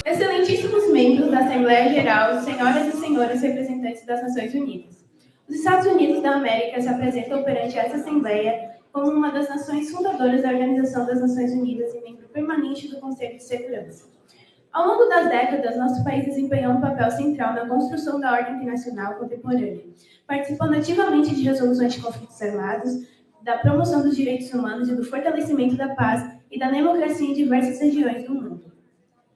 Excelentíssimos membros da Assembleia Geral, senhoras e senhores representantes das Nações Unidas. Os Estados Unidos da América se apresentam perante essa Assembleia como uma das nações fundadoras da Organização das Nações Unidas e membro permanente do Conselho de Segurança. Ao longo das décadas, nosso país desempenhou um papel central na construção da ordem internacional contemporânea, participando ativamente de resoluções de conflitos armados, da promoção dos direitos humanos e do fortalecimento da paz e da democracia em diversas regiões do mundo.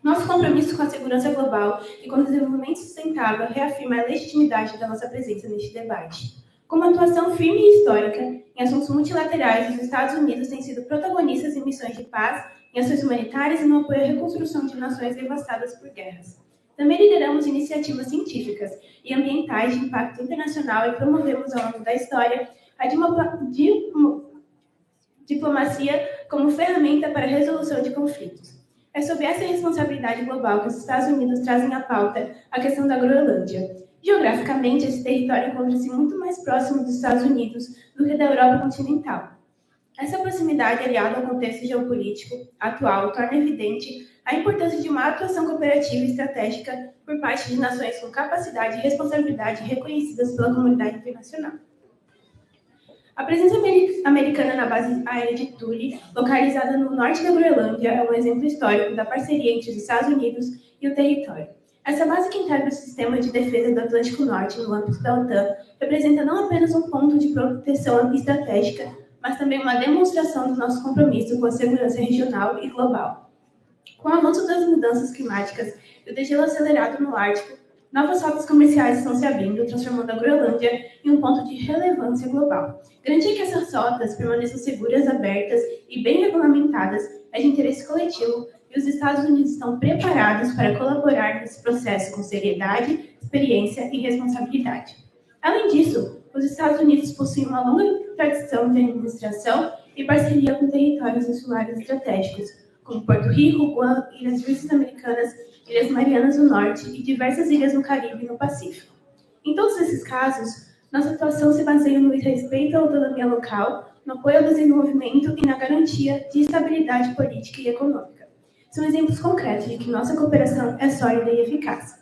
Nosso compromisso com a segurança global e com o desenvolvimento sustentável reafirma a legitimidade da nossa presença neste debate. Com uma atuação firme e histórica em assuntos multilaterais, os Estados Unidos têm sido protagonistas em missões de paz, em ações humanitárias e no apoio à reconstrução de nações devastadas por guerras. Também lideramos iniciativas científicas e ambientais de impacto internacional e promovemos ao longo da história a diplomacia como ferramenta para a resolução de conflitos. É sob essa responsabilidade global que os Estados Unidos trazem à pauta a questão da Groenlândia. Geograficamente, esse território encontra-se muito mais próximo dos Estados Unidos do que da Europa continental. Essa proximidade, aliada ao contexto geopolítico atual, torna evidente a importância de uma atuação cooperativa e estratégica por parte de nações com capacidade e responsabilidade reconhecidas pela comunidade internacional. A presença americana na base aérea de Thule, localizada no norte da Groenlândia, é um exemplo histórico da parceria entre os Estados Unidos e o território. Essa base que integra o sistema de defesa do Atlântico Norte no âmbito da OTAN representa não apenas um ponto de proteção estratégica, mas também uma demonstração do nosso compromisso com a segurança regional e global. Com o avanço das mudanças climáticas e o degelo acelerado no Ártico, novas rotas comerciais estão se abrindo, transformando a Groenlândia em um ponto de relevância global. Garantir que essas rotas permaneçam seguras, abertas e bem regulamentadas é de interesse coletivo e os Estados Unidos estão preparados para colaborar nesse processo com seriedade, experiência e responsabilidade. Além disso, os Estados Unidos possuem uma longa tradição de administração e parceria com territórios insulares estratégicos, como Porto Rico, Guam, Ilhas Virgens Americanas, Ilhas Marianas do Norte e diversas ilhas no Caribe e no Pacífico. Em todos esses casos, nossa atuação se baseia no respeito à autonomia local, no apoio ao desenvolvimento e na garantia de estabilidade política e econômica. São exemplos concretos de que nossa cooperação é sólida e eficaz.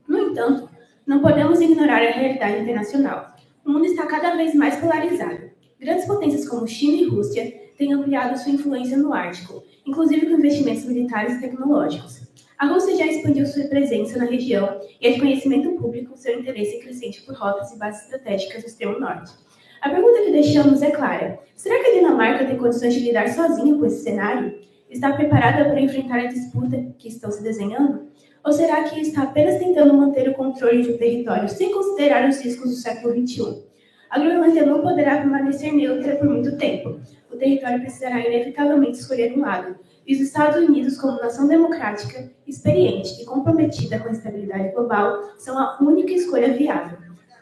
No entanto, não podemos ignorar a realidade internacional. O mundo está cada vez mais polarizado. Grandes potências como China e Rússia têm ampliado sua influência no Ártico, inclusive com investimentos militares e tecnológicos. A Rússia já expandiu sua presença na região e é de conhecimento público seu interesse crescente por rotas e bases estratégicas do extremo norte. A pergunta que deixamos é clara: será que a Dinamarca tem condições de lidar sozinha com esse cenário? Está preparada para enfrentar a disputa que estão se desenhando? Ou será que está apenas tentando manter o controle de um território sem considerar os riscos do século XXI? A Groenlândia não poderá permanecer neutra por muito tempo. O território precisará inevitavelmente escolher um lado. E os Estados Unidos, como nação democrática, experiente e comprometida com a estabilidade global, são a única escolha viável.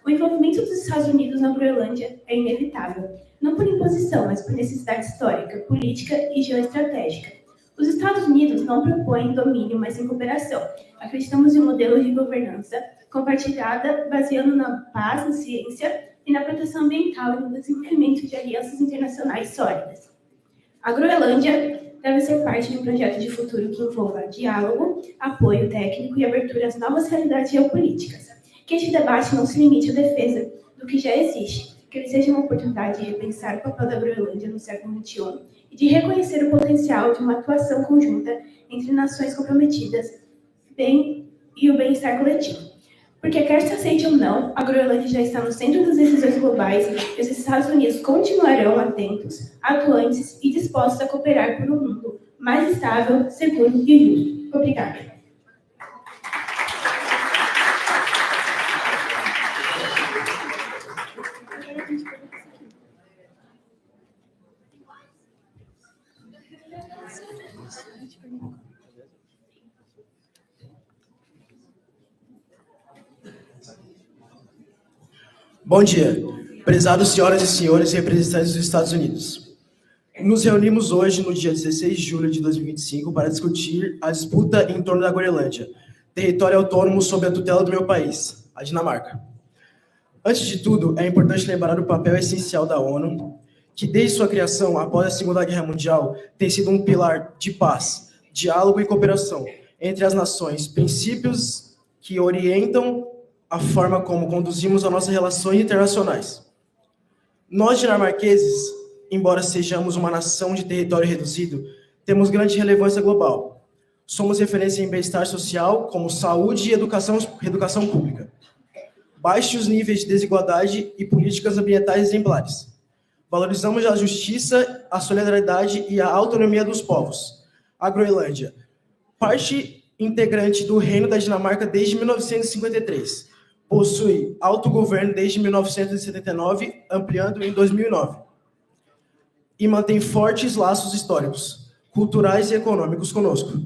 O envolvimento dos Estados Unidos na Groenlândia é inevitável, não por imposição, mas por necessidade histórica, política e geoestratégica. Os Estados Unidos não propõem domínio, mas em cooperação. Acreditamos em um modelo de governança compartilhada, baseando na paz, na ciência e na proteção ambiental e no desenvolvimento de alianças internacionais sólidas. A Groenlândia deve ser parte de um projeto de futuro que envolva diálogo, apoio técnico e abertura às novas realidades geopolíticas. Que este debate não se limite à defesa do que já existe, que ele seja uma oportunidade de repensar o papel da Groenlândia no século XXI e de reconhecer o potencial de uma atuação conjunta entre nações comprometidas e o bem-estar coletivo. Porque quer se aceite ou não, a Groenlândia já está no centro das decisões globais e os Estados Unidos continuarão atentos, atuantes e dispostos a cooperar por um mundo mais estável, seguro e justo. Obrigada. Bom dia, prezados senhoras e senhores representantes dos Estados Unidos. Nos reunimos hoje, no dia 16 de julho de 2025, para discutir a disputa em torno da Groenlândia, território autônomo sob a tutela do meu país, a Dinamarca. Antes de tudo, é importante lembrar o papel essencial da ONU, que desde sua criação, após a Segunda Guerra Mundial, tem sido um pilar de paz, diálogo e cooperação, entre as nações, princípios que orientam a forma como conduzimos as nossas relações internacionais. Nós, dinamarqueses, embora sejamos uma nação de território reduzido, temos grande relevância global. Somos referência em bem-estar social, como saúde e educação pública. Baixos níveis de desigualdade e políticas ambientais exemplares. Valorizamos a justiça, a solidariedade e a autonomia dos povos. A Groenlândia, parte integrante do Reino da Dinamarca desde 1953. Possui autogoverno desde 1979, ampliando em 2009. E mantém fortes laços históricos, culturais e econômicos conosco.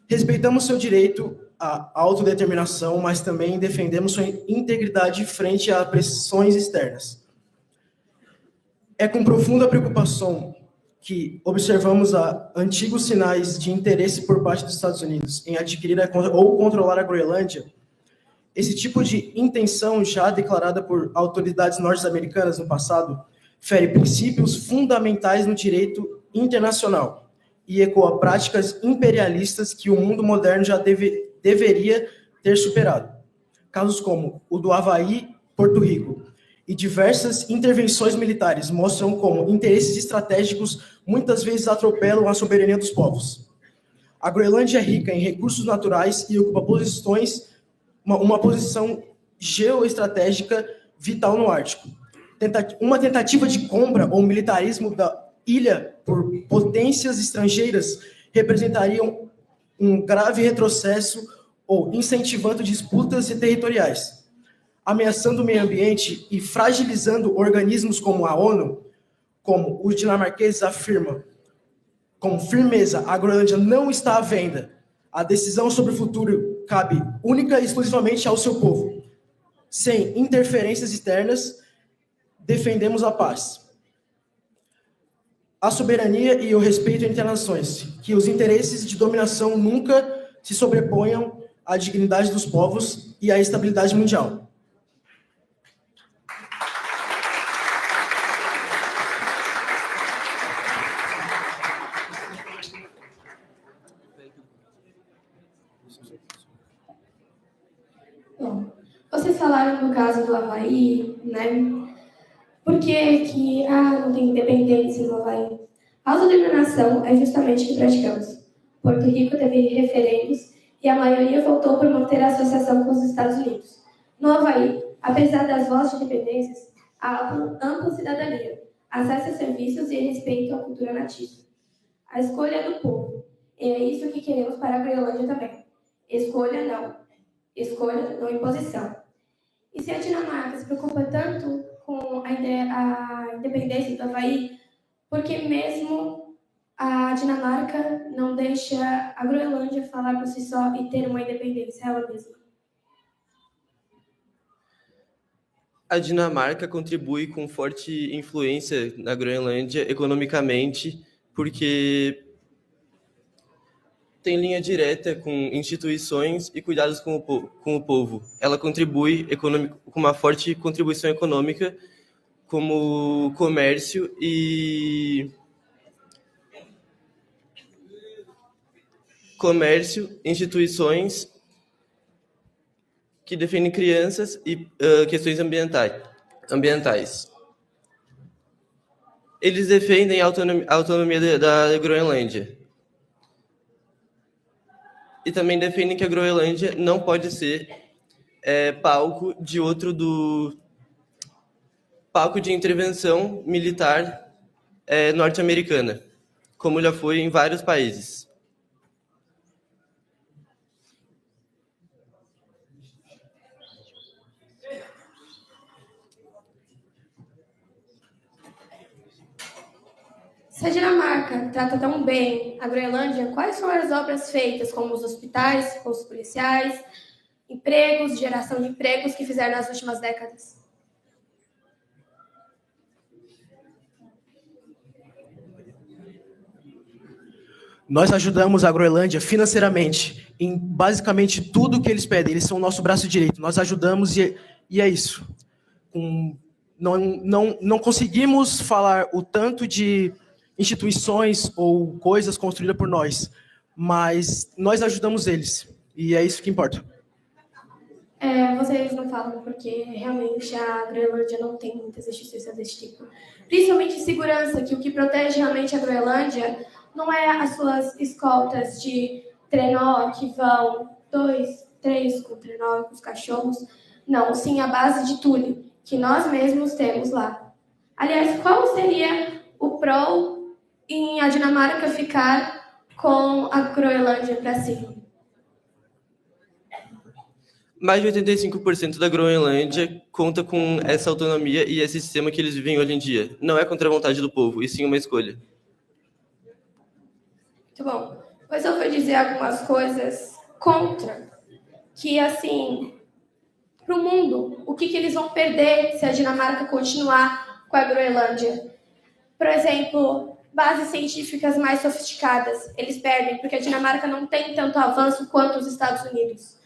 Respeitamos seu direito à autodeterminação, mas também defendemos sua integridade frente a pressões externas. É com profunda preocupação que observamos antigos sinais de interesse por parte dos Estados Unidos em adquirir ou controlar a Groenlândia. Esse tipo de intenção, já declarada por autoridades norte-americanas no passado, fere princípios fundamentais no direito internacional e ecoa práticas imperialistas que o mundo moderno já deveria ter superado. Casos como o do Havaí, Porto Rico, e diversas intervenções militares mostram como interesses estratégicos muitas vezes atropelam a soberania dos povos. A Groenlândia é rica em recursos naturais e ocupa uma posição geoestratégica vital no Ártico. Uma tentativa de compra ou militarismo da ilha por potências estrangeiras representariam um grave retrocesso ou incentivando disputas territoriais, ameaçando o meio ambiente e fragilizando organismos como a ONU, como os dinamarqueses afirmam. Com firmeza, a Groenlândia não está à venda. A decisão sobre o futuro cabe única e exclusivamente ao seu povo. Sem interferências externas, defendemos a paz, a soberania e o respeito entre as nações, que os interesses de dominação nunca se sobreponham à dignidade dos povos e à estabilidade mundial. Bom, vocês falaram do caso do Havaí, né? Por que não tem independência no Havaí? A autodeterminação é justamente o que praticamos. Porto Rico teve referendos e a maioria votou por manter a associação com os Estados Unidos. No Havaí, apesar das vozes de independências, há ampla cidadania, acesso a serviços e respeito à cultura nativa. A escolha é do povo. E é isso que queremos para a Groenlândia também. Escolha, não imposição. E se a Dinamarca se preocupa tanto com a independência do Havaí, porque mesmo a Dinamarca não deixa a Groenlândia falar por si só e ter uma independência ela mesma? A Dinamarca contribui com forte influência na Groenlândia economicamente, porque tem linha direta com instituições e cuidados com o povo. Ela contribui com uma forte contribuição econômica, como comércio instituições que defendem crianças e questões ambientais. Eles defendem a autonomia da Groenlândia. E também defendem que a Groenlândia não pode ser palco de intervenção militar norte-americana, como já foi em vários países. Se a Dinamarca trata tão bem a Groenlândia, quais são as obras feitas, como os hospitais, postos policiais, empregos, geração de empregos que fizeram nas últimas décadas? Nós ajudamos a Groenlândia financeiramente em basicamente tudo que eles pedem. Eles são o nosso braço direito. Nós ajudamos e é isso. Não conseguimos falar o tanto de instituições ou coisas construídas por nós, mas nós ajudamos eles, e é isso que importa. Vocês não falam porque realmente a Groenlândia não tem muitas instituições desse tipo. Principalmente segurança, que o que protege realmente a Groenlândia não é as suas escoltas de trenó que vão 2, 3 com trenó com os cachorros. Não, sim a base de tule, que nós mesmos temos lá. Aliás, qual seria o pró em a Dinamarca ficar com a Groenlândia para cima? Mais de 85% da Groenlândia conta com essa autonomia e esse sistema que eles vivem hoje em dia. Não é contra a vontade do povo, e sim uma escolha. Muito bom. Mas eu vou dizer algumas coisas contra, que assim, para o mundo, o que eles vão perder se a Dinamarca continuar com a Groenlândia? Por exemplo, bases científicas mais sofisticadas, eles perdem, porque a Dinamarca não tem tanto avanço quanto os Estados Unidos.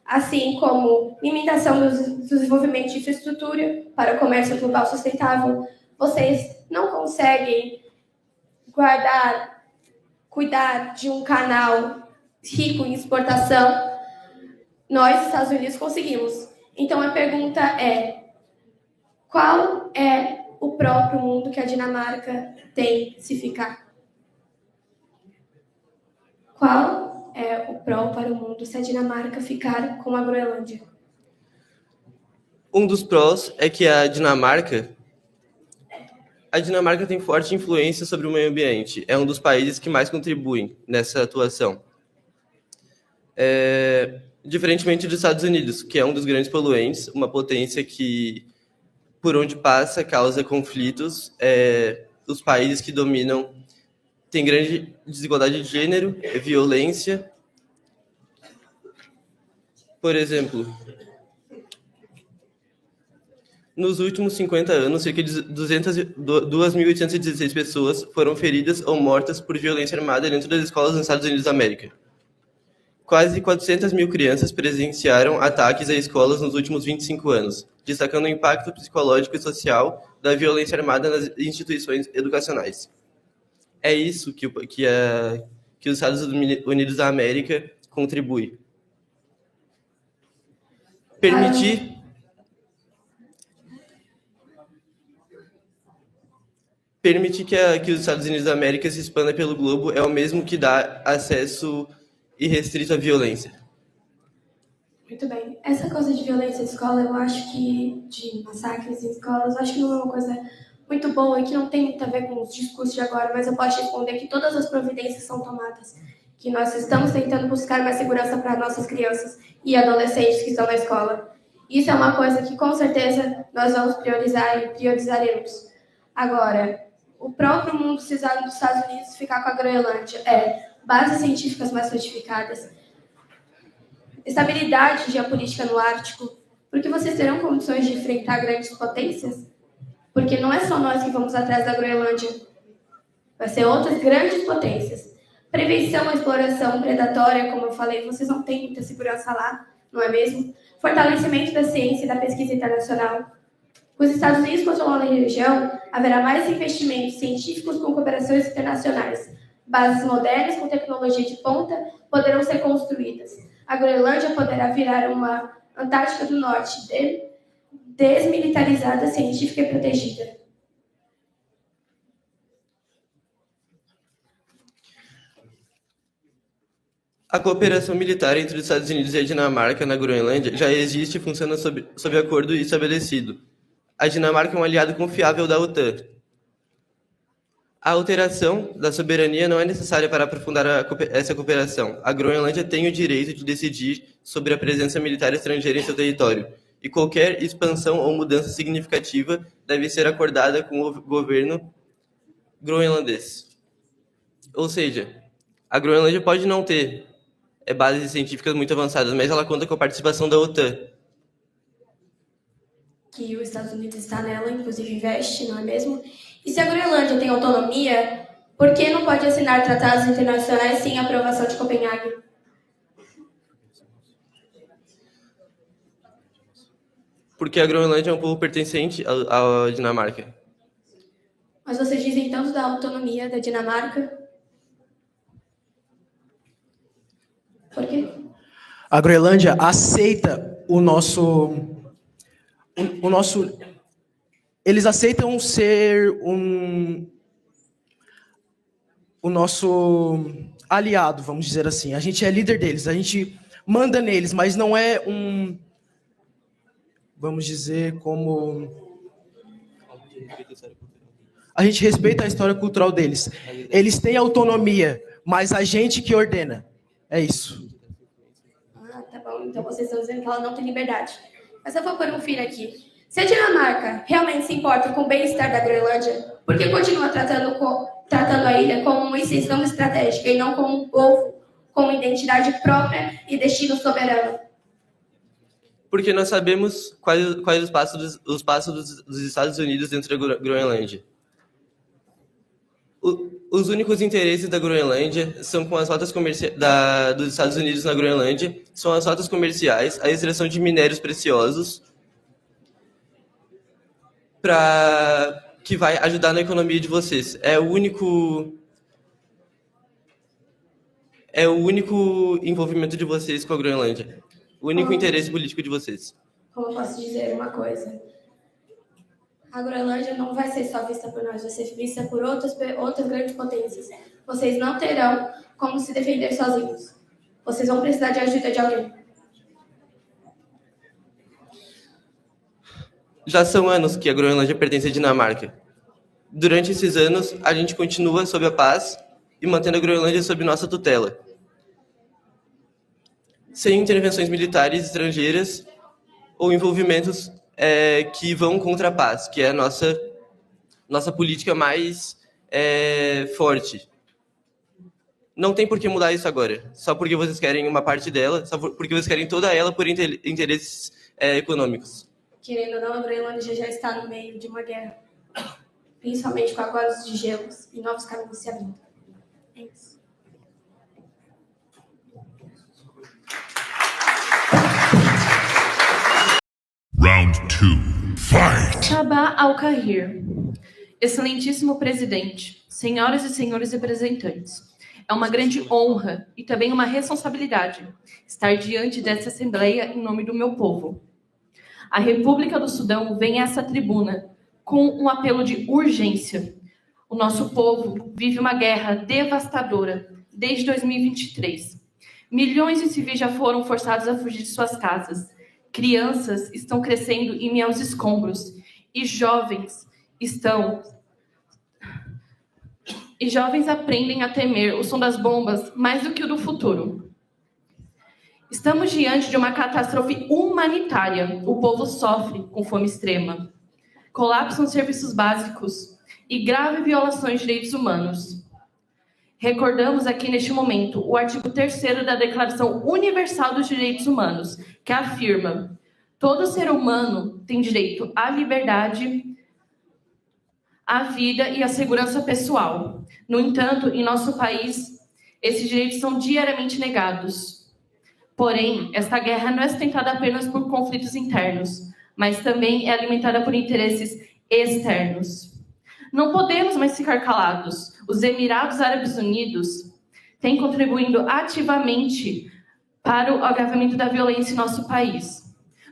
Assim como limitação do desenvolvimento de infraestrutura para o comércio global sustentável, vocês não conseguem cuidar de um canal rico em exportação. Nós, Estados Unidos, conseguimos. Então, a pergunta é, qual é o próprio mundo que a Dinamarca tem se ficar? Qual é o pró para o mundo se a Dinamarca ficar com a Groenlândia? Um dos prós é que a Dinamarca tem forte influência sobre o meio ambiente. É um dos países que mais contribuem nessa atuação. Diferentemente dos Estados Unidos, que é um dos grandes poluentes, uma potência que, por onde passa, causa conflitos. Os países que dominam têm grande desigualdade de gênero, violência. Por exemplo, nos últimos 50 anos, cerca de 2.816 pessoas foram feridas ou mortas por violência armada dentro das escolas nos Estados Unidos da América. Quase 400 mil crianças presenciaram ataques a escolas nos últimos 25 anos, destacando o impacto psicológico e social da violência armada nas instituições educacionais. É isso que os Estados Unidos da América contribui. Permitir que os Estados Unidos da América se expanda pelo globo é o mesmo que dar acesso irrestrito à violência. Muito bem. Essa coisa de violência em escola, eu acho que, de massacres em escolas, eu acho que não é uma coisa muito boa e que não tem muito a ver com os discursos de agora, mas eu posso responder que todas as providências são tomadas, que nós estamos tentando buscar mais segurança para nossas crianças e adolescentes que estão na escola. Isso é uma coisa que, com certeza, nós vamos priorizar e priorizaremos. Agora, o próprio mundo precisar dos Estados Unidos ficar com a Groenlândia bases científicas mais fortificadas, estabilidade geopolítica no Ártico, porque vocês terão condições de enfrentar grandes potências? Porque não é só nós que vamos atrás da Groenlândia, vai ser outras grandes potências. Prevenção à exploração predatória, como eu falei, vocês não têm muita segurança lá, não é mesmo? Fortalecimento da ciência e da pesquisa internacional. Os Estados Unidos controlando a região, haverá mais investimentos científicos com cooperações internacionais. Bases modernas com tecnologia de ponta poderão ser construídas. A Groenlândia poderá virar uma Antártica do Norte desmilitarizada, científica e protegida. A cooperação militar entre os Estados Unidos e a Dinamarca na Groenlândia já existe e funciona sob acordo estabelecido. A Dinamarca é um aliado confiável da OTAN. A alteração da soberania não é necessária para aprofundar essa cooperação. A Groenlândia tem o direito de decidir sobre a presença militar estrangeira em seu território, e qualquer expansão ou mudança significativa deve ser acordada com o governo groenlandês. Ou seja, a Groenlândia pode não ter bases científicas muito avançadas, mas ela conta com a participação da OTAN. Que os Estados Unidos está nela, inclusive investe, não é mesmo? E se a Groenlândia tem autonomia, por que não pode assinar tratados internacionais sem aprovação de Copenhague? Porque a Groenlândia é um povo pertencente à Dinamarca. Mas vocês dizem tanto da autonomia da Dinamarca? A Groenlândia aceita o nosso... Eles aceitam ser o nosso aliado, vamos dizer assim. A gente é líder deles, a gente manda neles, mas não é vamos dizer, como... A gente respeita a história cultural deles. Eles têm autonomia, mas a gente que ordena. É isso. Ah, tá bom. Então vocês estão dizendo que ela não tem liberdade. Mas eu vou pôr um fim aqui. Se a Dinamarca realmente se importa com o bem-estar da Groenlândia, por que continua tratando a ilha como uma extensão estratégica e não como um povo com identidade própria e destino soberano? Porque nós sabemos quais os passos dos Estados Unidos dentro da Groenlândia. Os únicos interesses da Groenlândia são com as rotas dos Estados Unidos na Groenlândia, são as rotas comerciais, a extração de minérios preciosos, que vai ajudar na economia de vocês. É o único envolvimento de vocês com a Groenlândia. O único interesse político de vocês. Como eu posso dizer uma coisa? A Groenlândia não vai ser só vista por nós, vai ser vista por outras grandes potências. Vocês não terão como se defender sozinhos. Vocês vão precisar de ajuda de alguém. Já são anos que a Groenlândia pertence à Dinamarca. Durante esses anos, a gente continua sob a paz e mantendo a Groenlândia sob nossa tutela. Sem intervenções militares estrangeiras ou envolvimentos que vão contra a paz, que é a nossa política mais forte. Não tem por que mudar isso agora, só porque vocês querem uma parte dela, só porque vocês querem toda ela por interesses econômicos. Querendo ou não, a Groenlândia já está no meio de uma guerra, principalmente com agora de gelos e novos caminhos se abrindo. É isso. Round 2. Fight! Sabah Al-Kahir. Excelentíssimo presidente, senhoras e senhores representantes, é uma grande honra e também uma responsabilidade estar diante dessa Assembleia em nome do meu povo. A República do Sudão vem a essa tribuna com um apelo de urgência. O nosso povo vive uma guerra devastadora desde 2023. Milhões de civis já foram forçados a fugir de suas casas. Crianças estão crescendo em meio aos escombros e jovens aprendem a temer o som das bombas mais do que o do futuro. Estamos diante de uma catástrofe humanitária. O povo sofre com fome extrema, colapso nos serviços básicos e graves violações de direitos humanos. Recordamos aqui neste momento o artigo 3º da Declaração Universal dos Direitos Humanos, que afirma: todo ser humano tem direito à liberdade, à vida e à segurança pessoal. No entanto, em nosso país, esses direitos são diariamente negados. Porém, esta guerra não é sustentada apenas por conflitos internos, mas também é alimentada por interesses externos. Não podemos mais ficar calados. Os Emirados Árabes Unidos têm contribuído ativamente para o agravamento da violência em nosso país,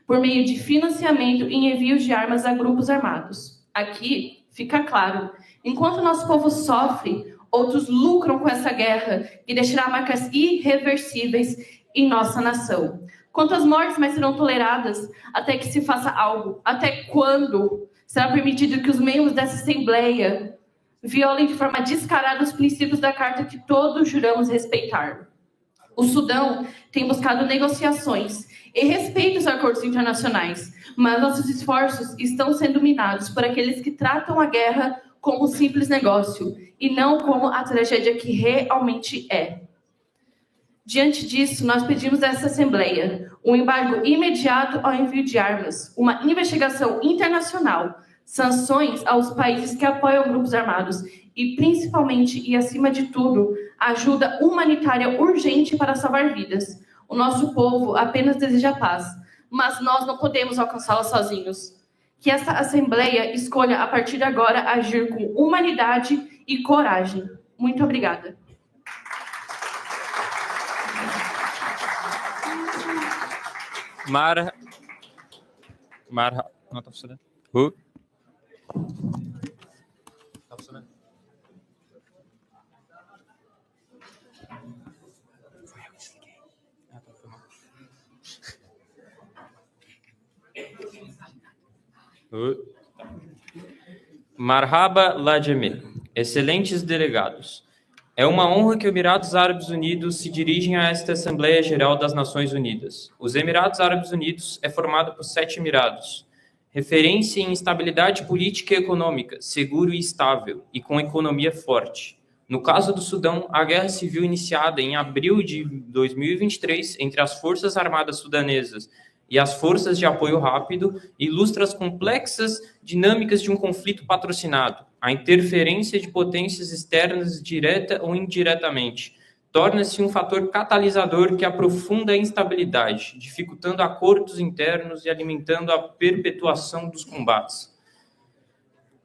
por meio de financiamento e envios de armas a grupos armados. Aqui fica claro, enquanto nosso povo sofre, outros lucram com essa guerra e deixará marcas irreversíveis em nossa nação. Quantas mortes mais serão toleradas até que se faça algo? Até quando será permitido que os membros dessa Assembleia violem de forma descarada os princípios da Carta que todos juramos respeitar? O Sudão tem buscado negociações e respeito aos acordos internacionais, mas nossos esforços estão sendo minados por aqueles que tratam a guerra como um simples negócio e não como a tragédia que realmente é. Diante disso, nós pedimos a essa Assembleia um embargo imediato ao envio de armas, uma investigação internacional, sanções aos países que apoiam grupos armados e, principalmente e acima de tudo, ajuda humanitária urgente para salvar vidas. O nosso povo apenas deseja paz, mas nós não podemos alcançá-la sozinhos. Que essa Assembleia escolha, a partir de agora, agir com humanidade e coragem. Muito obrigada. Não tá funcionando. Tá funcionando. Foi eu que desliguei. Ah, tá, foi mal. Marhaba Ladjemeh. Excelentes delegados. É uma honra que os Emirados Árabes Unidos se dirigem a esta Assembleia Geral das Nações Unidas. Os Emirados Árabes Unidos é formado por 7 Emirados, referência em estabilidade política e econômica, seguro e estável, e com economia forte. No caso do Sudão, a guerra civil iniciada em abril de 2023 entre as Forças Armadas Sudanesas e as Forças de Apoio Rápido ilustra as complexas dinâmicas de um conflito patrocinado, a interferência de potências externas direta ou indiretamente, torna-se um fator catalisador que aprofunda a instabilidade, dificultando acordos internos e alimentando a perpetuação dos combates.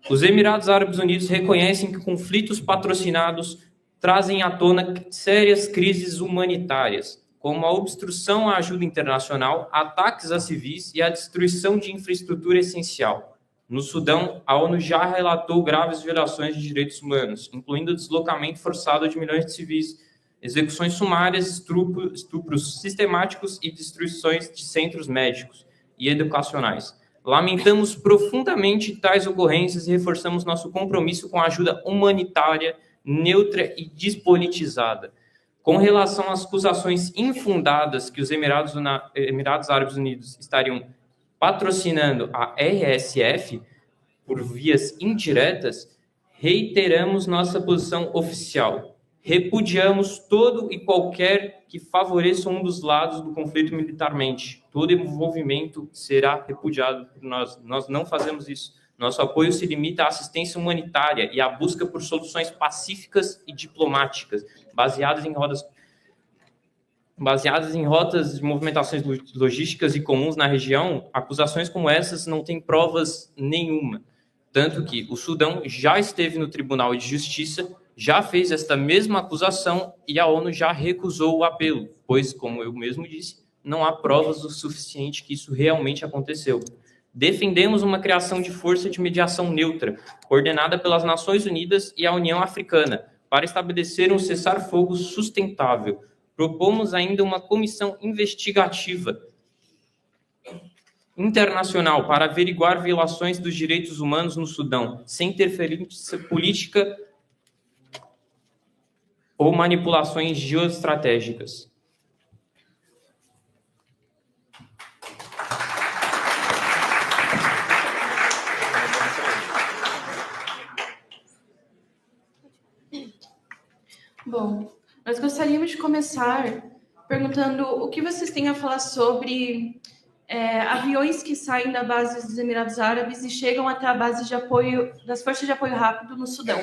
Os Emirados Árabes Unidos reconhecem que conflitos patrocinados trazem à tona sérias crises humanitárias, como a obstrução à ajuda internacional, ataques a civis e a destruição de infraestrutura essencial. No Sudão, a ONU já relatou graves violações de direitos humanos, incluindo o deslocamento forçado de milhões de civis, execuções sumárias, estupros sistemáticos e destruições de centros médicos e educacionais. Lamentamos profundamente tais ocorrências e reforçamos nosso compromisso com a ajuda humanitária, neutra e despolitizada. Com relação às acusações infundadas que os Emirados Árabes Unidos estariam patrocinando a RSF por vias indiretas, reiteramos nossa posição oficial. Repudiamos todo e qualquer que favoreça um dos lados do conflito militarmente. Todo envolvimento será repudiado por nós. Nós não fazemos isso. Nosso apoio se limita à assistência humanitária e à busca por soluções pacíficas e diplomáticas, baseadas em rotas de movimentações logísticas e comuns na região. Acusações como essas não têm provas nenhuma. Tanto que o Sudão já esteve no Tribunal de Justiça, já fez esta mesma acusação e a ONU já recusou o apelo, pois, como eu mesmo disse, não há provas o suficiente que isso realmente aconteceu. Defendemos uma criação de força de mediação neutra, coordenada pelas Nações Unidas e a União Africana, para estabelecer um cessar-fogo sustentável. Propomos ainda uma comissão investigativa internacional para averiguar violações dos direitos humanos no Sudão, sem interferência política ou manipulações geoestratégicas. Bom, nós gostaríamos de começar perguntando o que vocês têm a falar sobre aviões que saem da base dos Emirados Árabes e chegam até a base de apoio das Forças de Apoio Rápido no Sudão.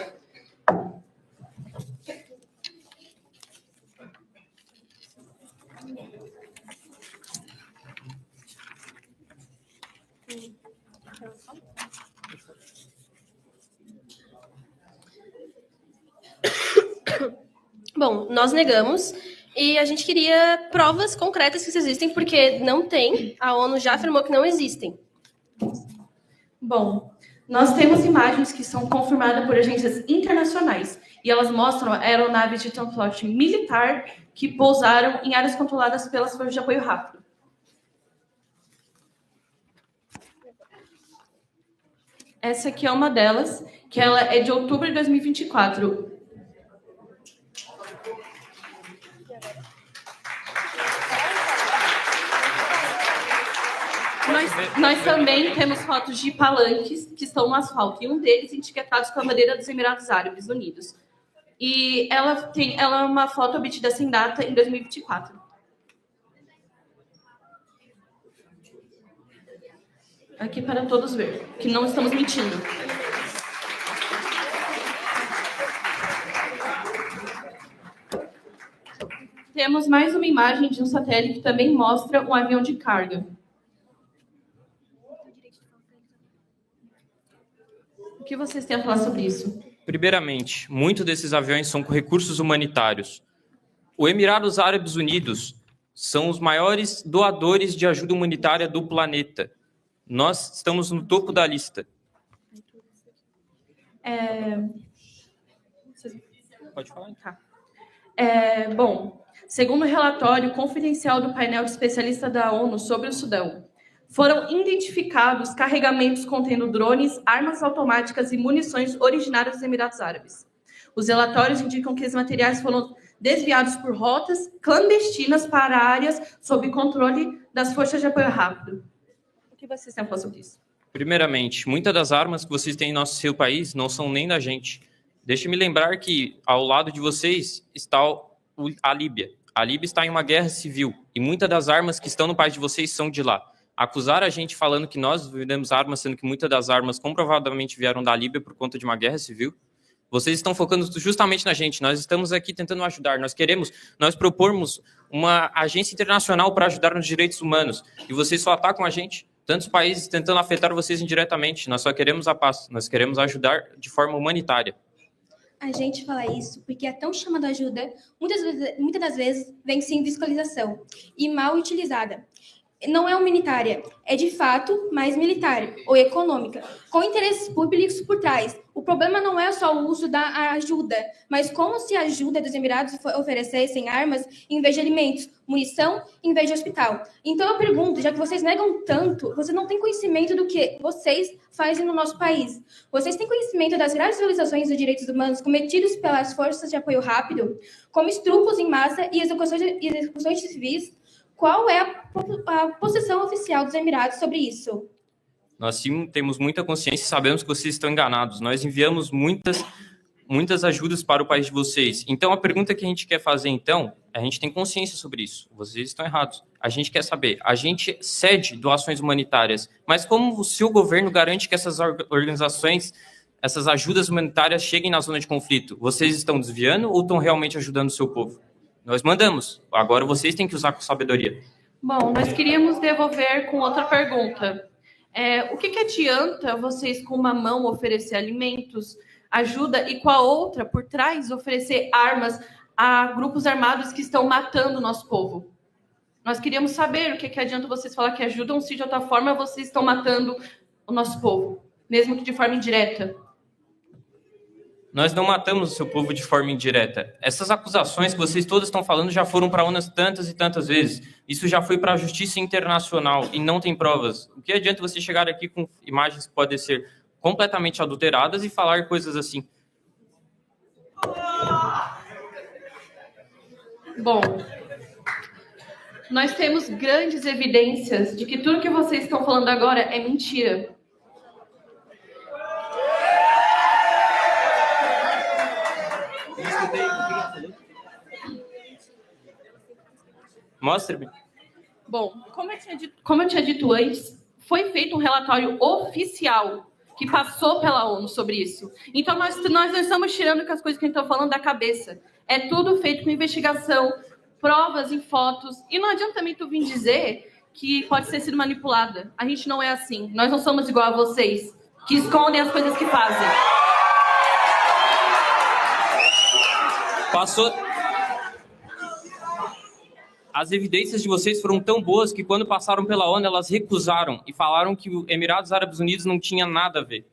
Bom, nós negamos e a gente queria provas concretas que isso existem, porque não tem, a ONU já afirmou que não existem. Bom, nós temos imagens que são confirmadas por agências internacionais e elas mostram aeronaves de transporte militar que pousaram em áreas controladas pelas Forças de Apoio Rápido. Essa aqui é uma delas, que ela é de outubro de 2024. Nós também temos fotos de palanques que estão no asfalto, e um deles etiquetados com a bandeira dos Emirados Árabes Unidos. E ela é uma foto obtida sem data em 2024. Aqui para todos ver, que não estamos mentindo. Temos mais uma imagem de um satélite que também mostra um avião de carga. O que vocês têm a falar sobre isso? Primeiramente, muitos desses aviões são com recursos humanitários. Os Emirados Árabes Unidos são os maiores doadores de ajuda humanitária do planeta. Nós estamos no topo da lista. Pode falar? Tá. Bom, segundo o relatório confidencial do painel de especialistas da ONU sobre o Sudão, foram identificados carregamentos contendo drones, armas automáticas e munições originárias dos Emirados Árabes. Os relatórios indicam que esses materiais foram desviados por rotas clandestinas para áreas sob controle das forças de apoio rápido. O que vocês têm a falar sobre isso? Primeiramente, muitas das armas que vocês têm em nosso seu país não são nem da gente. Deixe-me lembrar que ao lado de vocês está a Líbia. A Líbia está em uma guerra civil e muitas das armas que estão no país de vocês são de lá. Acusar a gente falando que nós vendemos armas, sendo que muitas das armas comprovadamente vieram da Líbia por conta de uma guerra civil. Vocês estão focando justamente na gente. Nós estamos aqui tentando ajudar. Nós propomos uma agência internacional para ajudar nos direitos humanos. E vocês só atacam a gente. Tantos países tentando afetar vocês indiretamente. Nós só queremos a paz. Nós queremos ajudar de forma humanitária. A gente fala isso porque a tão chamada ajuda, muitas das vezes, vem sem fiscalização e mal utilizada. Não é humanitária, é de fato mais militar ou econômica, com interesses públicos por trás. O problema não é só o uso da ajuda, mas como se a ajuda dos Emirados oferecessem armas em vez de alimentos, munição em vez de hospital. Então eu pergunto, já que vocês negam tanto, vocês não têm conhecimento do que vocês fazem no nosso país? Vocês têm conhecimento das graves violações dos direitos humanos cometidos pelas forças de apoio rápido, como estrupos em massa e execuções de civis? Qual é a posição oficial dos Emirados sobre isso? Nós sim temos muita consciência e sabemos que vocês estão enganados. Nós enviamos muitas ajudas para o país de vocês. Então, a pergunta que a gente quer fazer, então, a gente tem consciência sobre isso. Vocês estão errados. A gente quer saber. A gente cede doações humanitárias, mas como o seu governo garante que essas organizações, essas ajudas humanitárias cheguem na zona de conflito? Vocês estão desviando ou estão realmente ajudando o seu povo? Nós mandamos. Agora vocês têm que usar com sabedoria. Bom, nós queríamos devolver com outra pergunta. O que adianta vocês, com uma mão, oferecer alimentos, ajuda, e com a outra, por trás, oferecer armas a grupos armados que estão matando o nosso povo? Nós queríamos saber o que adianta vocês falar que ajudam, se de outra forma vocês estão matando o nosso povo, mesmo que de forma indireta. Nós não matamos o seu povo de forma indireta. Essas acusações que vocês todos estão falando já foram para a ONU tantas e tantas vezes. Isso já foi para a Justiça Internacional e não tem provas. O que adianta você chegar aqui com imagens que podem ser completamente adulteradas e falar coisas assim? Bom, nós temos grandes evidências de que tudo que vocês estão falando agora é mentira. Mostre-me. Bom, como eu tinha dito antes, foi feito um relatório oficial que passou pela ONU sobre isso. Então, nós não estamos tirando as coisas que a gente está falando da cabeça. É tudo feito com investigação, provas em fotos. E não adianta também tu vir dizer que pode ter sido manipulada. A gente não é assim. Nós não somos igual a vocês, que escondem as coisas que fazem. Passou. As evidências de vocês foram tão boas que quando passaram pela ONU, elas recusaram e falaram que os Emirados Árabes Unidos não tinha nada a ver.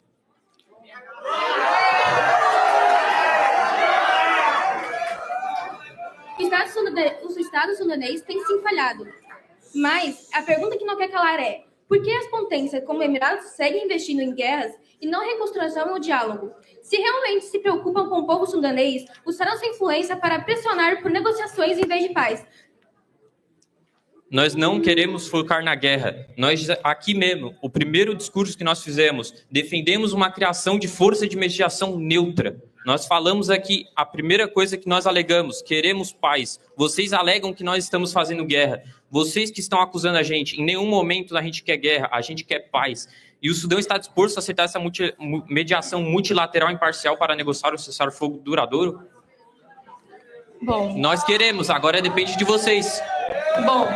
Os Estados sudaneses têm sim falhado. Mas a pergunta que não quer calar é: por que as potências como Emirados seguem investindo em guerras e não reconstrução ou diálogo? Se realmente se preocupam com o povo sudanês, usarão sua influência para pressionar por negociações em vez de paz. Nós não queremos focar na guerra. Nós, aqui mesmo, o primeiro discurso que nós fizemos, defendemos uma criação de força de mediação neutra. Nós falamos aqui, a primeira coisa que nós alegamos, queremos paz. Vocês alegam que nós estamos fazendo guerra. Vocês que estão acusando a gente, em nenhum momento a gente quer guerra, a gente quer paz. E o Sudão está disposto a aceitar essa mediação multilateral imparcial para negociar o cessar-fogo duradouro? Bom, nós queremos, agora depende de vocês. Bom,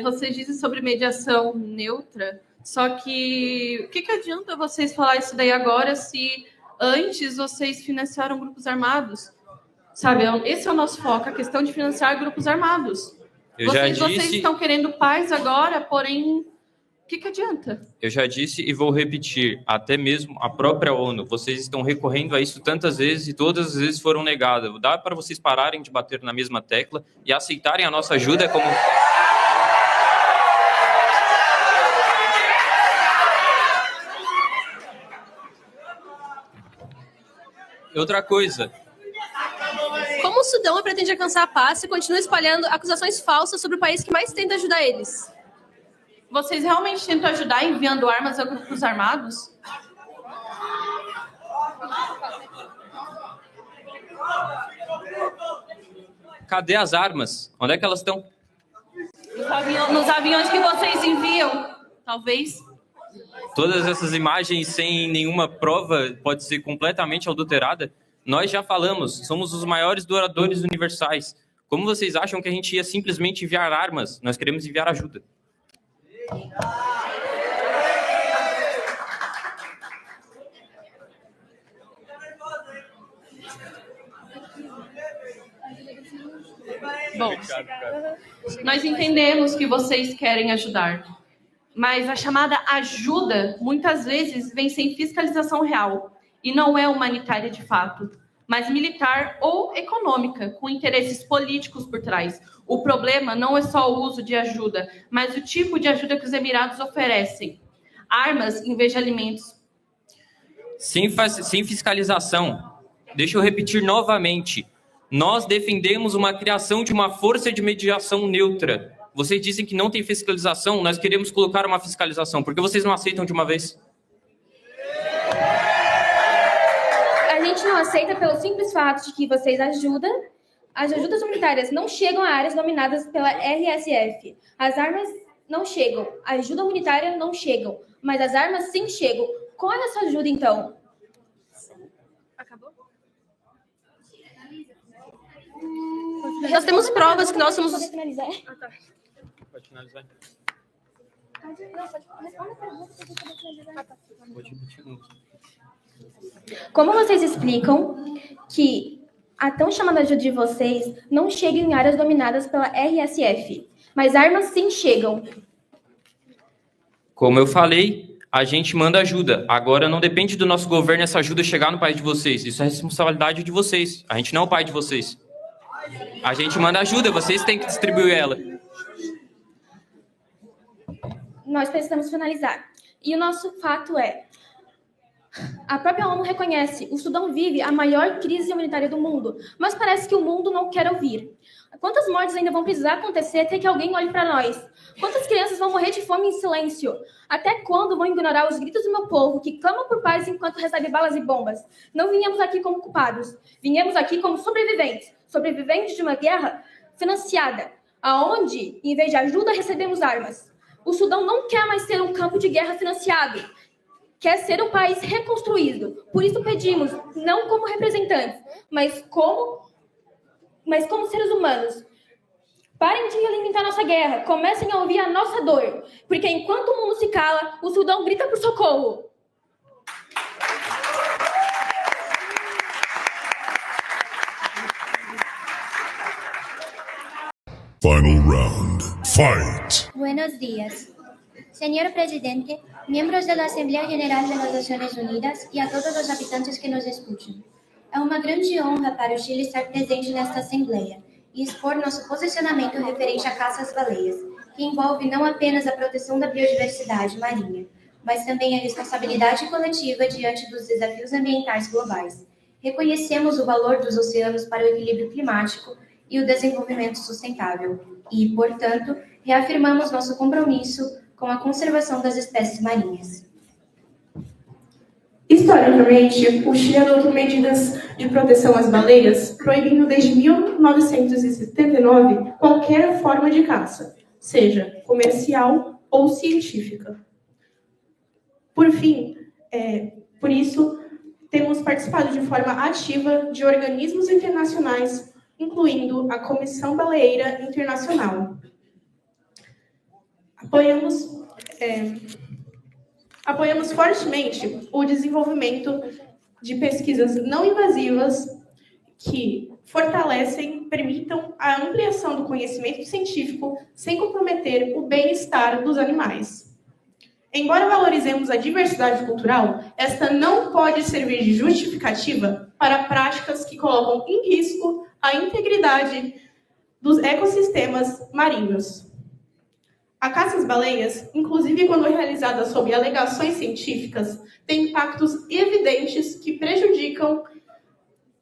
vocês dizem sobre mediação neutra, só que o que adianta vocês falar isso daí agora se antes vocês financiaram grupos armados? Sabe, esse é o nosso foco, a questão de financiar grupos armados. Vocês estão querendo paz agora, porém, o que adianta? Eu já disse e vou repetir, até mesmo a própria ONU, vocês estão recorrendo a isso tantas vezes e todas as vezes foram negadas. Dá para vocês pararem de bater na mesma tecla e aceitarem a nossa ajuda como... Outra coisa, Como o Sudão pretende alcançar a paz e continua espalhando acusações falsas sobre o país que mais tenta ajudar eles? Vocês realmente tentam ajudar enviando armas a grupos armados? cadê as armas? Onde é que elas estão? Nos aviões que vocês enviam, talvez. Todas essas imagens sem nenhuma prova pode ser completamente adulterada? Nós já falamos, somos os maiores doadores universais. Como vocês acham que a gente ia simplesmente enviar armas? Nós queremos enviar ajuda. Bom, nós entendemos que vocês querem ajudar, mas a chamada ajuda muitas vezes vem sem fiscalização real e não é humanitária de fato, mas militar ou econômica, com interesses políticos por trás. O problema não é só o uso de ajuda, mas o tipo de ajuda que os Emirados oferecem. Armas em vez de alimentos. Sem fiscalização. Deixa eu repetir novamente. Nós defendemos uma criação de uma força de mediação neutra. Vocês dizem que não tem fiscalização, nós queremos colocar uma fiscalização. Por que vocês não aceitam de uma vez? A gente não aceita pelo simples fato de que vocês ajudam. As ajudas humanitárias não chegam a áreas dominadas pela RSF. As armas não chegam. A ajuda humanitária não chegam. Mas as armas sim chegam. Qual é a sua ajuda, então? Acabou? Nós temos provas que nós somos... Pode finalizar? Pode finalizar. Como vocês explicam que a tão chamada ajuda de vocês não chega em áreas dominadas pela RSF, mas armas sim chegam? Como eu falei, a gente manda ajuda. Agora não depende do nosso governo essa ajuda chegar no país de vocês. Isso é responsabilidade de vocês. A gente não é o pai de vocês. A gente manda ajuda, vocês têm que distribuir ela. Nós precisamos finalizar. E o nosso fato é, a própria ONU reconhece, o Sudão vive a maior crise humanitária do mundo, mas parece que o mundo não quer ouvir. Quantas mortes ainda vão precisar acontecer até que alguém olhe para nós? Quantas crianças vão morrer de fome em silêncio? Até quando vão ignorar os gritos do meu povo, que clama por paz enquanto recebe balas e bombas? Não viemos aqui como culpados, viemos aqui como sobreviventes. Sobreviventes de uma guerra financiada, aonde, em vez de ajuda, recebemos armas. O Sudão não quer mais ser um campo de guerra financiado. Quer ser um país reconstruído. Por isso pedimos, não como representantes, mas como seres humanos. Parem de alimentar nossa guerra. Comecem a ouvir a nossa dor. Porque enquanto o mundo se cala, o Sudão grita por socorro. Final round. Fight! Buenos días. Señor presidente, miembros de la Asamblea General de las Naciones Unidas e a todos os habitantes que nos escutam. É uma grande honra para o Chile estar presente nesta Assembleia e expor nosso posicionamento referente à caça às baleias, que envolve não apenas a proteção da biodiversidade marinha, mas também a responsabilidade coletiva diante dos desafios ambientais globais. Reconhecemos o valor dos oceanos para o equilíbrio climático e o desenvolvimento sustentável e, portanto, reafirmamos nosso compromisso com a conservação das espécies marinhas. Historicamente, o Chile adotou medidas de proteção às baleias, proibindo desde 1979 qualquer forma de caça, seja comercial ou científica. Por isso, temos participado de forma ativa de organismos internacionais, incluindo a Comissão Baleeira Internacional. Apoiamos fortemente o desenvolvimento de pesquisas não invasivas que permitam a ampliação do conhecimento científico sem comprometer o bem-estar dos animais. Embora valorizemos a diversidade cultural, esta não pode servir de justificativa para práticas que colocam em risco a integridade dos ecossistemas marinhos. A caça às baleias, inclusive quando realizada sob alegações científicas, tem impactos evidentes que prejudicam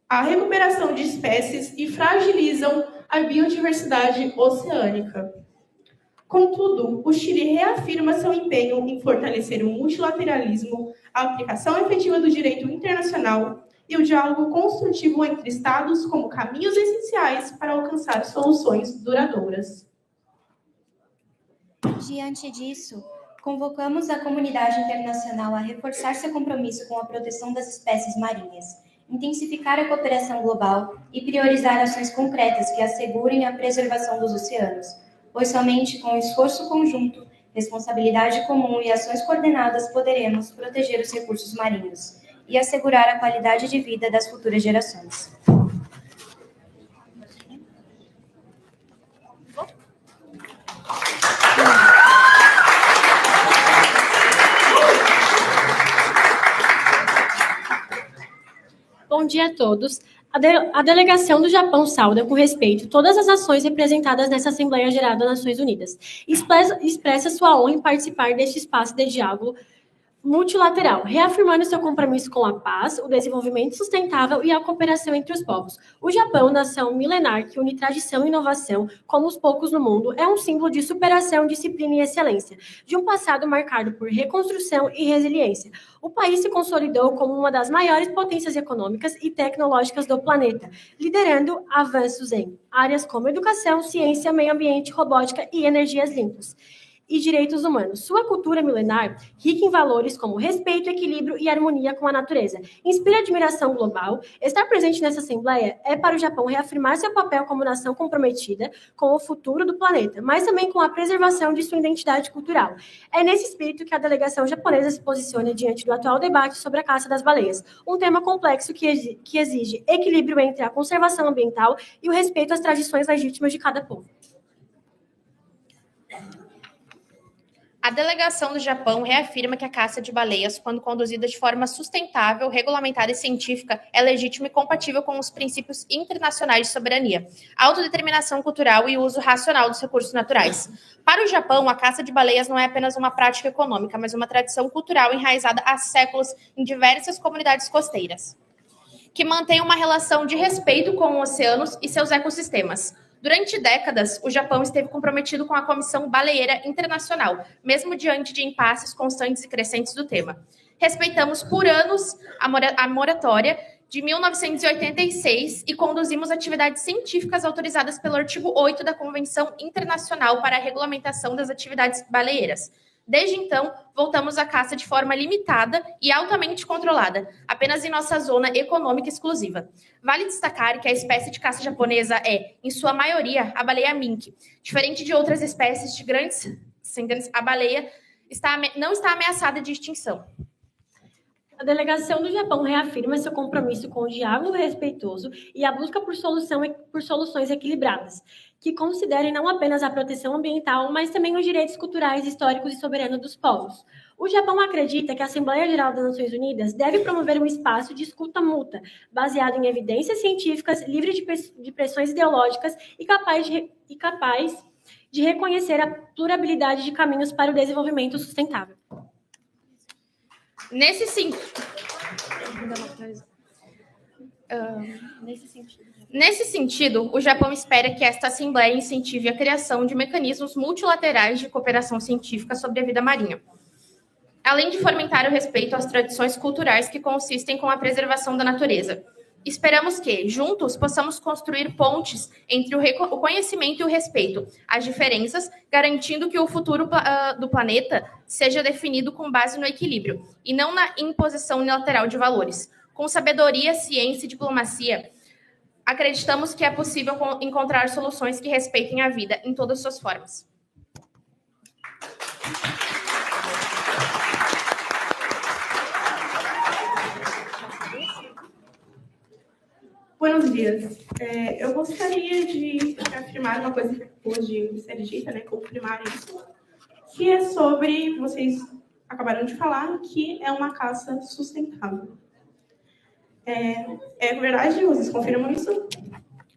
a recuperação de espécies e fragilizam a biodiversidade oceânica. Contudo, o Chile reafirma seu empenho em fortalecer o multilateralismo, a aplicação efetiva do direito internacional e o diálogo construtivo entre Estados como caminhos essenciais para alcançar soluções duradouras. Diante disso, convocamos a comunidade internacional a reforçar seu compromisso com a proteção das espécies marinhas, intensificar a cooperação global e priorizar ações concretas que assegurem a preservação dos oceanos, pois somente com esforço conjunto, responsabilidade comum e ações coordenadas poderemos proteger os recursos marinhos e assegurar a qualidade de vida das futuras gerações. Bom dia a todos. A delegação do Japão sauda com respeito todas as nações representadas nessa Assembleia Geral das Nações Unidas. Expressa sua honra em participar deste espaço de diálogo multilateral, reafirmando seu compromisso com a paz, o desenvolvimento sustentável e a cooperação entre os povos. O Japão, nação milenar que une tradição e inovação como os poucos no mundo, é um símbolo de superação, disciplina e excelência, de um passado marcado por reconstrução e resiliência. O país se consolidou como uma das maiores potências econômicas e tecnológicas do planeta, liderando avanços em áreas como educação, ciência, meio ambiente, robótica e energias limpas e direitos humanos. Sua cultura milenar, rica em valores como respeito, equilíbrio e harmonia com a natureza, inspira admiração global. Estar presente nessa Assembleia é para o Japão reafirmar seu papel como nação comprometida com o futuro do planeta, mas também com a preservação de sua identidade cultural. É nesse espírito que a delegação japonesa se posiciona diante do atual debate sobre a caça das baleias, um tema complexo que exige equilíbrio entre a conservação ambiental e o respeito às tradições legítimas de cada povo. A delegação do Japão reafirma que a caça de baleias, quando conduzida de forma sustentável, regulamentada e científica, é legítima e compatível com os princípios internacionais de soberania, autodeterminação cultural e uso racional dos recursos naturais. Para o Japão, a caça de baleias não é apenas uma prática econômica, mas uma tradição cultural enraizada há séculos em diversas comunidades costeiras, que mantém uma relação de respeito com os oceanos e seus ecossistemas. Durante décadas, o Japão esteve comprometido com a Comissão Baleeira Internacional, mesmo diante de impasses constantes e crescentes do tema. Respeitamos por anos a moratória de 1986 e conduzimos atividades científicas autorizadas pelo artigo 8 da Convenção Internacional para a Regulamentação das Atividades Baleeiras. Desde então, voltamos à caça de forma limitada e altamente controlada, apenas em nossa zona econômica exclusiva. Vale destacar que a espécie de caça japonesa é, em sua maioria, a baleia mink. Diferente de outras espécies de grandes centenas, a baleia não está ameaçada de extinção. A delegação do Japão reafirma seu compromisso com o diálogo respeitoso e a busca por soluções equilibradas, que considerem não apenas a proteção ambiental, mas também os direitos culturais, históricos e soberanos dos povos. O Japão acredita que a Assembleia Geral das Nações Unidas deve promover um espaço de escuta mútua, baseado em evidências científicas, livre de pressões ideológicas e capaz de reconhecer a pluralidade de caminhos para o desenvolvimento sustentável. Nesse sentido, o Japão espera que esta Assembleia incentive a criação de mecanismos multilaterais de cooperação científica sobre a vida marinha, além de fomentar o respeito às tradições culturais que consistem com a preservação da natureza. Esperamos que, juntos, possamos construir pontes entre o conhecimento e o respeito às diferenças, garantindo que o futuro do planeta seja definido com base no equilíbrio e não na imposição unilateral de valores. Com sabedoria, ciência e diplomacia, acreditamos que é possível encontrar soluções que respeitem a vida em todas suas formas. Buenos dias. Eu gostaria de afirmar uma coisa que hoje ser dita, né, confirmar isso, que é sobre, vocês acabaram de falar, que é uma caça sustentável. É verdade? Vocês confirmam isso?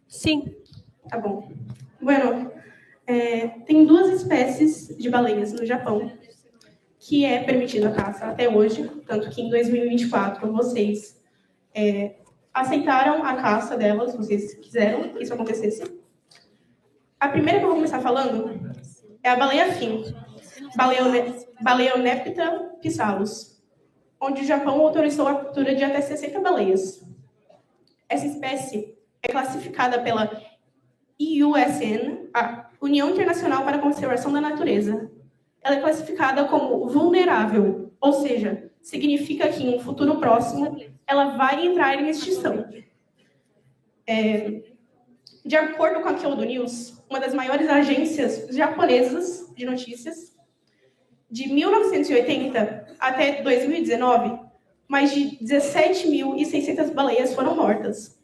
Sim. Tá bom. Bueno, tem 2 espécies de baleias no Japão que é permitido a caça até hoje, tanto que em 2024 vocês aceitaram a caça delas, vocês quiseram que isso acontecesse. A primeira que eu vou começar falando é a baleia fin, Balaeoneptera pissalus, onde o Japão autorizou a captura de até 60 baleias. Essa espécie é classificada pela IUCN, a União Internacional para a Conservação da Natureza. Ela é classificada como vulnerável, ou seja, significa que em um futuro próximo ela vai entrar em extinção. De acordo com a Kyodo News, uma das maiores agências japonesas de notícias, de 1980 até 2019, mais de 17.600 baleias foram mortas,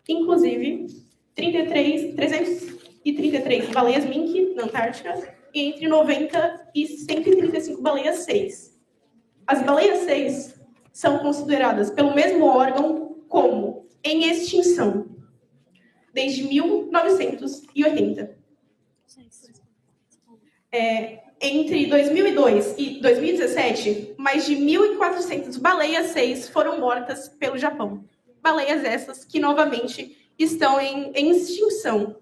inclusive 333 baleias mink na Antártica e entre 90 e 135 baleias seis. As baleias seis são consideradas pelo mesmo órgão como em extinção desde 1980. Entre 2002 e 2017, mais de 1.400 baleias seis foram mortas pelo Japão. Baleias essas que, novamente, estão em extinção.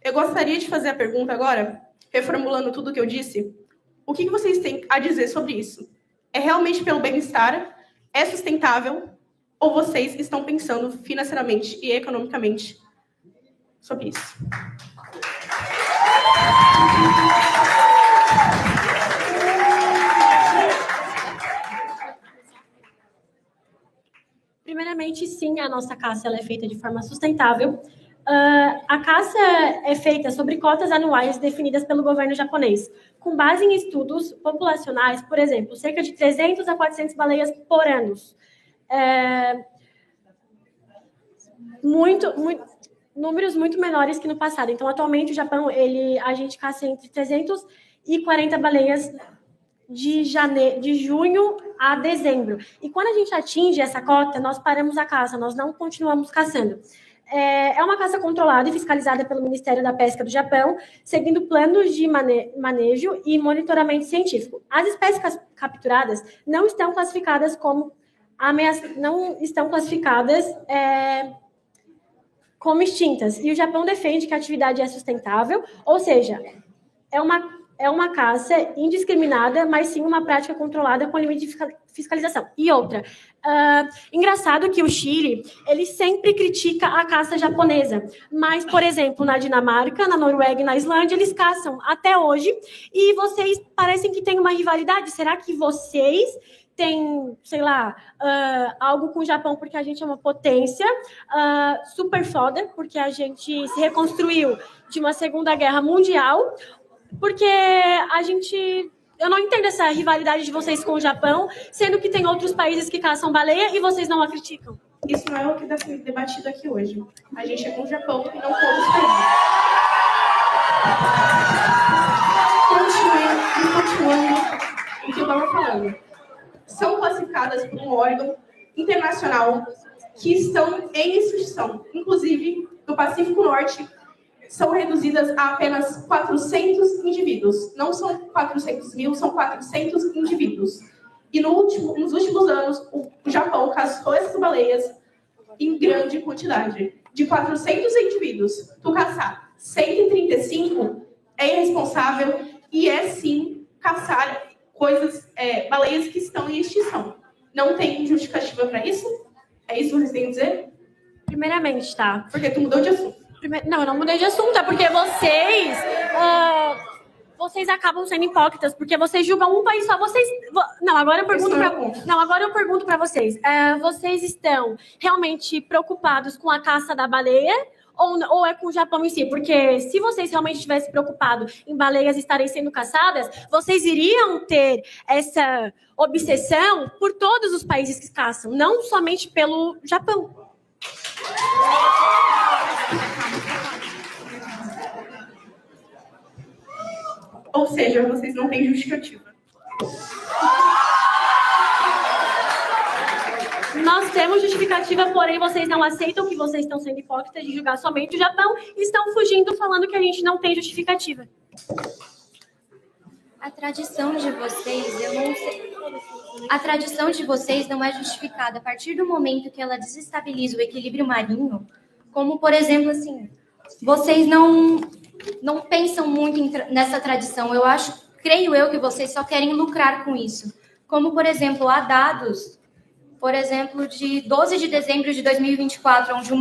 Eu gostaria de fazer a pergunta agora, reformulando tudo o que eu disse. O que vocês têm a dizer sobre isso? É realmente pelo bem-estar? É sustentável? Ou vocês estão pensando financeiramente e economicamente sobre isso? Primeiramente, sim, a nossa caça ela é feita de forma sustentável. A caça é feita sobre cotas anuais definidas pelo governo japonês, com base em estudos populacionais, por exemplo, cerca de 300 a 400 baleias por ano. Números muito menores que no passado. Então, atualmente, o Japão, a gente caça entre 340 baleias de junho a dezembro. E quando a gente atinge essa cota, nós paramos a caça, nós não continuamos caçando. É uma caça controlada e fiscalizada pelo Ministério da Pesca do Japão, seguindo planos de manejo e monitoramento científico. As espécies capturadas não estão classificadas como como extintas. E o Japão defende que a atividade é sustentável, ou seja, é uma caça indiscriminada, mas sim uma prática controlada com limite de fiscalização. E outra, engraçado que o Chile, ele sempre critica a caça japonesa, mas, por exemplo, na Dinamarca, na Noruega e na Islândia, eles caçam até hoje, e vocês parecem que têm uma rivalidade. Será que vocês têm, sei lá, algo com o Japão porque a gente é uma potência super foda, porque a gente se reconstruiu de uma Segunda Guerra Mundial, porque eu não entendo essa rivalidade de vocês com o Japão, sendo que tem outros países que caçam baleia e vocês não a criticam. Isso não é o que está sendo debatido aqui hoje. A gente é com o Japão e não com outros países. Continuando o que eu estava falando. São classificadas por um órgão internacional que estão em extinção. Inclusive, no Pacífico Norte, são reduzidas a apenas 400 indivíduos. Não são 400 mil, são 400 indivíduos. E nos últimos anos, o Japão caçou essas baleias em grande quantidade. De 400 indivíduos, tu caçar 135 é irresponsável e é, sim, caçar baleias que estão em extinção. Não tem justificativa para isso? É isso que vocês têm a dizer? Primeiramente, tá? Porque tu mudou de assunto. Não, eu não mudei de assunto, é porque vocês acabam sendo hipócritas, porque vocês julgam um país só. Agora eu pergunto para vocês. Vocês estão realmente preocupados com a caça da baleia ou é com o Japão em si? Porque se vocês realmente estivessem preocupados em baleias estarem sendo caçadas, vocês iriam ter essa obsessão por todos os países que caçam, não somente pelo Japão. Ou seja, vocês não têm justificativa. Nós temos justificativa, porém vocês não aceitam que vocês estão sendo hipócritas de julgar somente o Japão e estão fugindo falando que a gente não tem justificativa. A tradição de vocês, eu não sei. A tradição de vocês não é justificada a partir do momento que ela desestabiliza o equilíbrio marinho, como, por exemplo, assim, vocês não pensam muito nessa tradição. Creio eu que vocês só querem lucrar com isso. Como, por exemplo, há dados, por exemplo, de 12 de dezembro de 2024, onde 1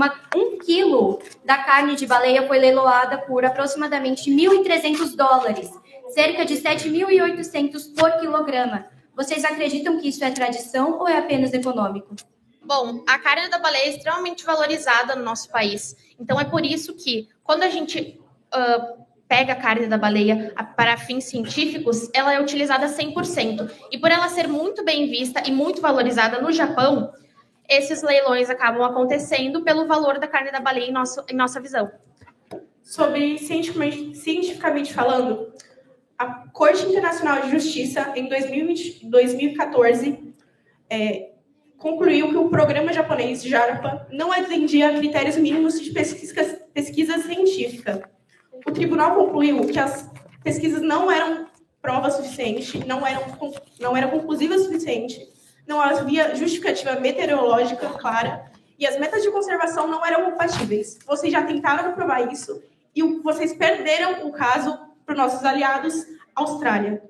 quilo da carne de baleia foi leiloada por aproximadamente $1.300, cerca de 7.800 por quilograma. Vocês acreditam que isso é tradição ou é apenas econômico? Bom, a carne da baleia é extremamente valorizada no nosso país. Então, é por isso que, quando a gente pega a carne da baleia para fins científicos, ela é utilizada 100%. E por ela ser muito bem vista e muito valorizada no Japão, esses leilões acabam acontecendo pelo valor da carne da baleia em nossa visão. Sobre cientificamente falando, a Corte Internacional de Justiça, em 2014, concluiu que o programa japonês JARPA não atendia a critérios mínimos de pesquisa científica. O tribunal concluiu que as pesquisas não eram prova suficiente, não eram conclusivas o suficiente, não havia justificativa meteorológica clara e as metas de conservação não eram compatíveis. Vocês já tentaram provar isso e vocês perderam o caso para os nossos aliados, Austrália.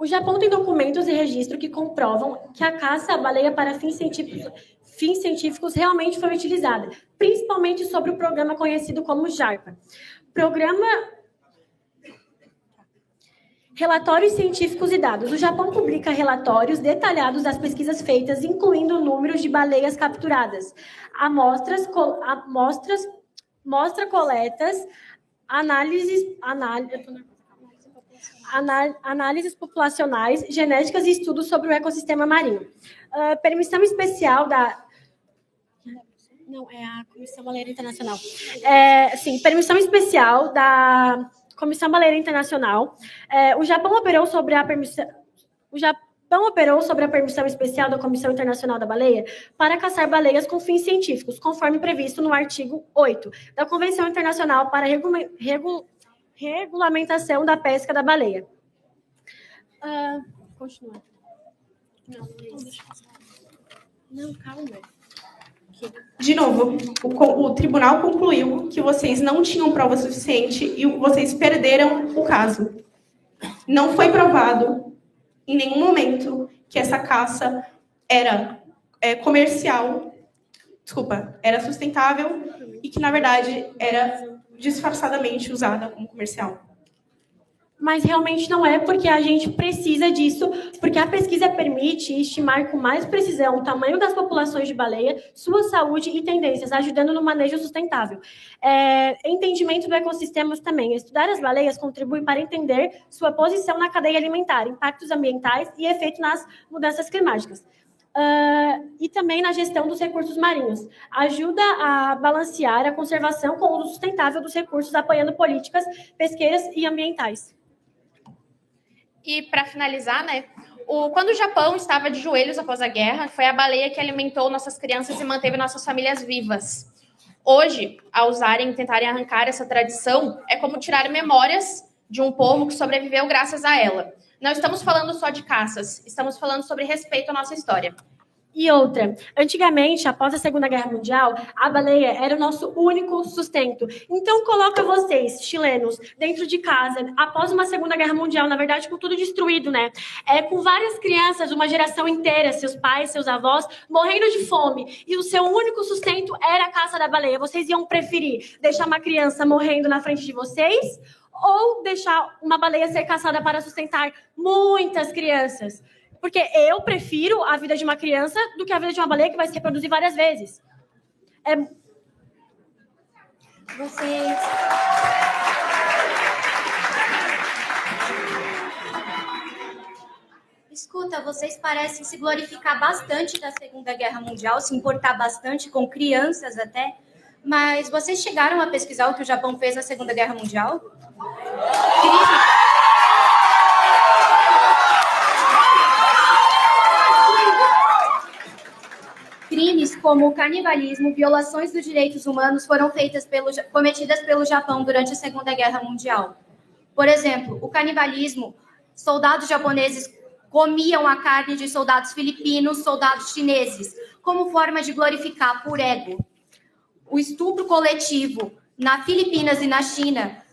O Japão tem documentos e registro que comprovam que a caça à baleia para fins científicos realmente foi utilizada, principalmente sobre o programa conhecido como JARPA. Relatórios científicos e dados. O Japão publica relatórios detalhados das pesquisas feitas, incluindo números de baleias capturadas, amostras coletas, análises populacionais, genéticas e estudos sobre o ecossistema marinho. Permissão especial da... Não, é a Comissão Baleeira Internacional. Permissão especial da Comissão Baleeira Internacional. O Japão operou sobre a permissão especial da Comissão Internacional da Baleia para caçar baleias com fins científicos, conforme previsto no artigo 8 da Convenção Internacional para regulamentação da pesca da baleia. Continua. Não, calma. De novo, o tribunal concluiu que vocês não tinham prova suficiente e vocês perderam o caso. Não foi provado em nenhum momento que essa caça era era sustentável e que, na verdade, era disfarçadamente usada como comercial. Mas realmente não é, porque a gente precisa disso, porque a pesquisa permite estimar com mais precisão o tamanho das populações de baleia, sua saúde e tendências, ajudando no manejo sustentável. Entendimento do ecossistema também. Estudar as baleias contribui para entender sua posição na cadeia alimentar, impactos ambientais e efeito nas mudanças climáticas. E também na gestão dos recursos marinhos. Ajuda a balancear a conservação com o uso sustentável dos recursos, apoiando políticas pesqueiras e ambientais. E, para finalizar, quando o Japão estava de joelhos após a guerra, foi a baleia que alimentou nossas crianças e manteve nossas famílias vivas. Hoje, ao tentarem arrancar essa tradição, é como tirar memórias de um povo que sobreviveu graças a ela. Não estamos falando só de caças, estamos falando sobre respeito à nossa história. E outra, antigamente, após a Segunda Guerra Mundial, a baleia era o nosso único sustento. Então, coloca vocês, chilenos, dentro de casa, após uma Segunda Guerra Mundial, na verdade, com tudo destruído, com várias crianças, uma geração inteira, seus pais, seus avós, morrendo de fome, e o seu único sustento era a caça da baleia. Vocês iam preferir deixar uma criança morrendo na frente de vocês ou deixar uma baleia ser caçada para sustentar muitas crianças? Porque eu prefiro a vida de uma criança do que a vida de uma baleia que vai se reproduzir várias vezes. Escuta, vocês parecem se glorificar bastante da Segunda Guerra Mundial, se importar bastante com crianças até, mas vocês chegaram a pesquisar o que o Japão fez na Segunda Guerra Mundial? Crimes como o canibalismo, violações dos direitos humanos foram cometidas pelo Japão durante a Segunda Guerra Mundial. Por exemplo, o canibalismo, soldados japoneses comiam a carne de soldados filipinos, soldados chineses, como forma de glorificar por ego. O estupro coletivo na Filipinas e na China,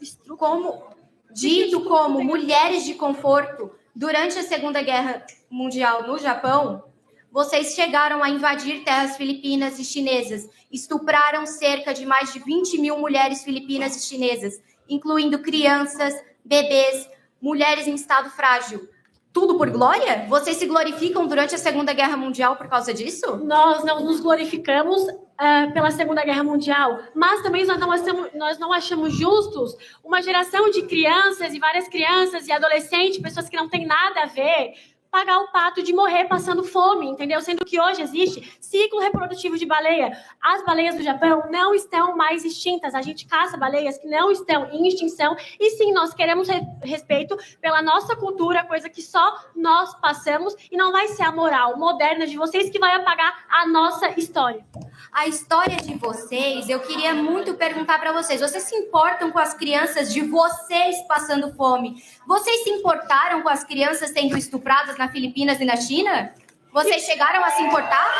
dito como mulheres de conforto durante a Segunda Guerra Mundial no Japão, vocês chegaram a invadir terras filipinas e chinesas, estupraram cerca de mais de 20 mil mulheres filipinas e chinesas, incluindo crianças, bebês, mulheres em estado frágil. Tudo por glória? Vocês se glorificam durante a Segunda Guerra Mundial por causa disso? Nós não nos glorificamos pela Segunda Guerra Mundial, mas também nós não achamos justos uma geração de crianças e várias crianças e adolescentes, pessoas que não têm nada a ver, pagar o pato de morrer passando fome, entendeu? Sendo que hoje existe ciclo reprodutivo de baleia. As baleias do Japão não estão mais extintas. A gente caça baleias que não estão em extinção. E sim, nós queremos respeito pela nossa cultura, coisa que só nós passamos. E não vai ser a moral moderna de vocês que vai apagar a nossa história. A história de vocês, eu queria muito perguntar para vocês. Vocês se importam com as crianças de vocês passando fome? Vocês se importaram com as crianças sendo estupradas na Filipinas e na China? Vocês chegaram a se importar?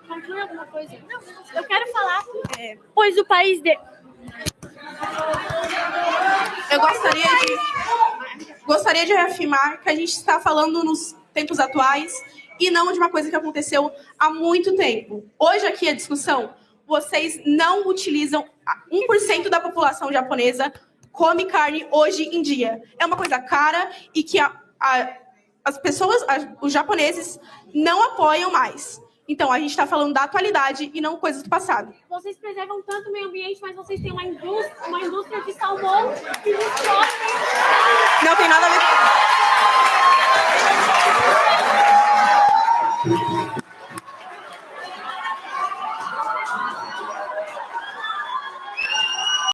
Conclui alguma coisa? Não, eu quero falar. Pois o país Eu gostaria de reafirmar que a gente está falando nos tempos atuais e não de uma coisa que aconteceu há muito tempo. Hoje aqui a discussão, vocês não utilizam 1% da população japonesa come carne hoje em dia. É uma coisa cara e que as pessoas, os japoneses, não apoiam mais. Então, a gente está falando da atualidade e não coisas do passado. Vocês preservam tanto o meio ambiente, mas vocês têm uma indústria de salmão